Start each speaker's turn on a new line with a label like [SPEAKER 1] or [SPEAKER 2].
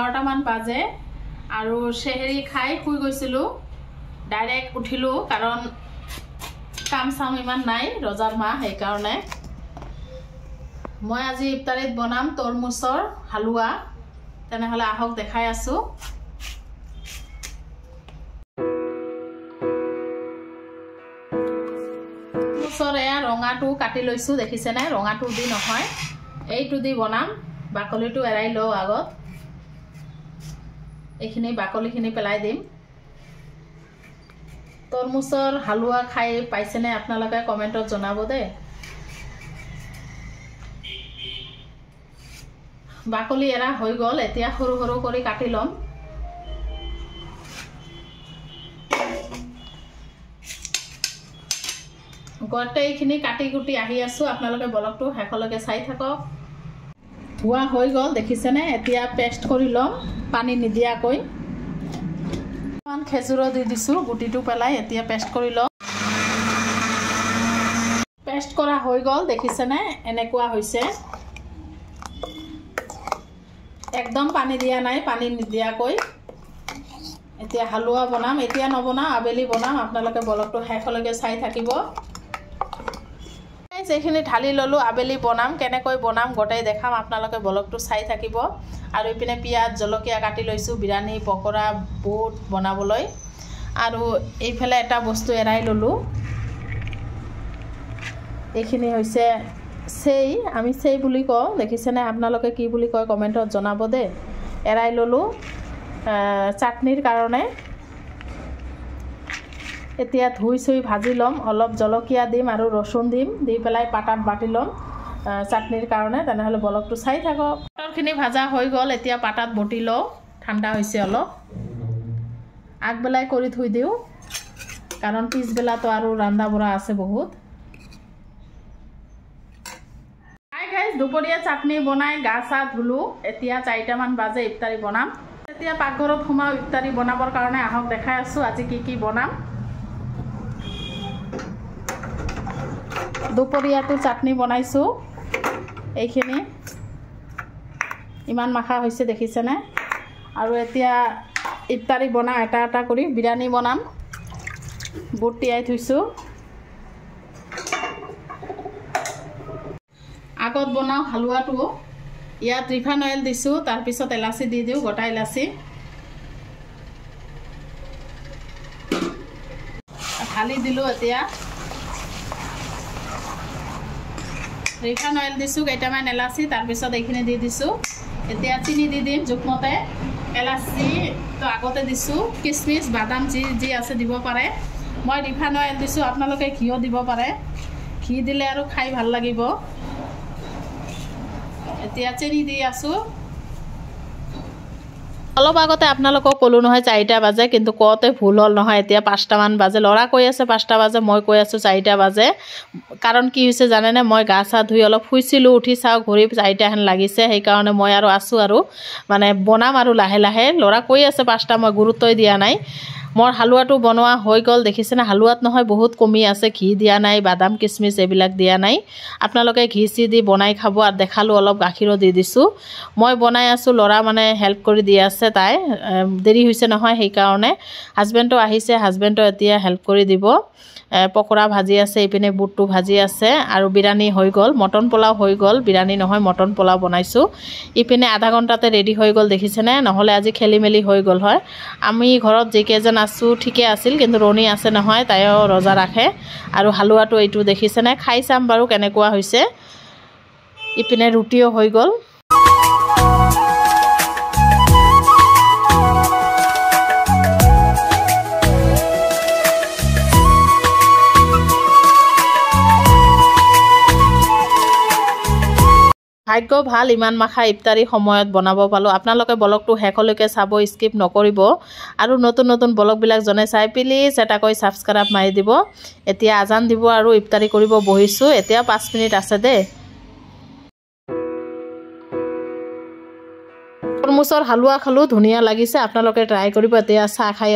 [SPEAKER 1] 11টা মান বাজে আৰু চেহেৰি খাই শুই গৈছিলো ডাইৰেক্ট উঠিলো কাৰণ কাম চাম ইমান নাই ৰজাৰ মাহ এই কাৰণে মই আজি ইফতাৰিত বনাম তৰমুজৰ হালুৱা তেনেহলে আহক দেখাই আছো তৰমুজৰ এয়া ৰঙাটো কাটি লৈছো দেখিছে নে ৰঙাটো দি নহয় এইটো দি বনাম বাকলিটো এৰাই লও আগত এইখিনি বাকলিখিনি পেলাই দিম তৰমুজৰ হালুৱা খাই পাইছেনে আপোনালোকে কমেন্টত জনাব দে বাকলি এৰা হৈ গল এতিয়া সৰু সৰু কৰি কাটি লম গোটেইখিনি কাটি কুটি আহি আছো আপোনালোকে ব্লগটো হেকলৈকে চাই থাকক ধোৱা হৈ গল দেখিছেনে এতিয়া পেষ্ট কৰি লম পানী নিদিয়াকৈ মান খেজুৰ দি দিছো গুটিটো পেলাই এতিয়া পেষ্ট কৰি লম পেষ্ট কৰা হৈ গল দেখিছেনে এনেকুৱা হৈছে একদম পানী দিয়া নাই পানী নিদিয়াকৈ এতিয়া হালুৱা বনাম এতিয়া নবনাও আবেলি বনাম আপোনালোকে ব্লগটো হেকলৈকে চাই থাকিব যেখিনি ঢালি ললো আবেলি বনাম কেনেকৈ বনাম গোটেই দেখাম আপোনালোকে ব্লগটো চাই থাকিব আৰু ইপিনে পিয়াজ জলকীয়া কাটি লৈছো বিৰিয়ানী পকৰা বুট বনাবলৈ আৰু এইফালে এটা বস্তু এৰাই ললো এইখিনি হৈছে সেই আমি সেই বুলি কওঁ দেখিছেনে আপোনালোকে কি বুলি কয় কমেন্টত জনাব দে এৰাই ললো চাটনিৰ কাৰণে এতিয়া ধুই চুই ভাজি লম অলপ জলকীয়া দিম আৰু ৰসুন দিম দি পেলাই পাতাত বাটি লম চাটনিৰ কাৰণে তেনেহলে ব্লগটো চাই থাকক পাতৰখিনি ভাজা হৈ গল এতিয়া পাতাত বটি লও ঠাণ্ডা হৈছে অলপ আগবেলাই কৰি থৈ দিও কাৰণ পিছবেলাটো আৰু ৰান্ধা বঢ়া আছে বহুত হাই গাইস দুপৰীয়া চাটনি বনাই গা চা ধুলো এতিয়া 4টা মান বাজে ইফতাৰি বনাম এতিয়া পাকঘৰত সোমাও ইফতাৰি বনাবৰ কাৰণে আহক দেখাই আছো আজি কি বনাম দুপৰীয়াটো চাটনি বনাইছো এইখিনি ইমান মাখা হৈছে দেখিছেনে আৰু এতিয়া ইফতাৰি বনাম এটা এটা কৰি বিৰিয়ানী বনাম বুট তিয়াই থৈছো আগত বনাও হালুৱাটো ইয়াত ৰিফাইন অইল দিছো তাৰ পিছত এলাচি দি দিও গোটা এলাচি ঢালি দিলো এতিয়া ৰিফাইন অইল দিছো কেইটামান এলাচি তাৰ পিছত এইখিনি দি দিছো এতিয়া চিনি দি দিম জুকমতে এলাচি তো আগতে দিছো কিশমিশ বাদাম যি আছে দিব পাৰে মই ৰিফাইন অইল দিছো আপোনালোকে ঘিও দিব পাৰে ঘি দিলে আৰু খাই ভাল লাগিব এতিয়া চিনি দি আছো অলপ আগতে আপোনালোকক কলো নহয় 4টা বাজে কিন্তু কোতে ভুল হল নহয় এতিয়া 5টা মান বাজে লৰা কৈ আছে 5টা বাজে মই কৈ আছো 4টা বাজে কাৰণ কি হৈছে জানে না মই গা চা ধুই অলপ শুইছিলো উঠি চাও ঘড়ী 4টা হেন লাগিছে সেই কাৰণে মই আৰু আছো আৰু মানে বনাম আৰু লাহে লাহে লৰা কৈ আছে 5টা মই গুৰুত্বই দিয়া নাই মোৰ হালুৱাটো বনোৱা হৈ গল দেখিছেনে হালুৱাত নহয় বহুত কমি আছে ঘি দিয়া নাই বাদাম কিশমিশ এইবিলাক দিয়া নাই আপোনালোকে ঘি চি দি বনাই খাব আৰু দেখালো অলপ গাখীৰো দি দিছো মই বনাই আছো লৰা মানে হেল্প কৰি দি আছে তাই দেৰি হৈছে নহয় সেই কাৰণে হাজবেণ্ডটো আহিছে হাজবেণ্ডটো এতিয়া হেল্প কৰি দিব পকৰা ভাজি আছে ইপিনে বুটটো ভাজি আছে আৰু বিৰিয়ানী হৈ গল মটন পোলাও হৈ গল বিৰিয়ানী নহয় মটন পোলাও বনাইছো ইপিনে আধা ঘণ্টাতে ৰেডি হৈ গল দেখিছেনে নহলে আজি খেলিমেলি হৈ গল হয় আমি ঘৰত যে কেজন আছো ঠিকে আছিল কিন্তু ৰনি আছে নহয় তাইও ৰজা ৰাখে আৰু হালুৱাটো এইটো দেখিছেনে খাই চাম বাৰু কেনেকুৱা হৈছে ইপিনে ৰুটিও হৈ গল ভাগ্য ভাল ইমান মাখা ইফতাৰি সময়ত বনাব পালো আপোনালোকে ব্লগটো হেকলৈকে চাব স্কিপ নকৰিব আৰু নতুন নতুন ব্লগ বিলাক জনে চাই প্লিজ এটা কৈ সাবস্ক্ৰাইব মাৰি দিব এতিয়া আজান দিব আৰু ইফতাৰি কৰিব বহিছো এতিয়া 5 মিনিট আছে দে তৰমুজৰ হালুৱা খালো ধুনিয়া লাগিছে আপোনালোকে ট্ৰাই কৰিব এতিয়া চাহ খাই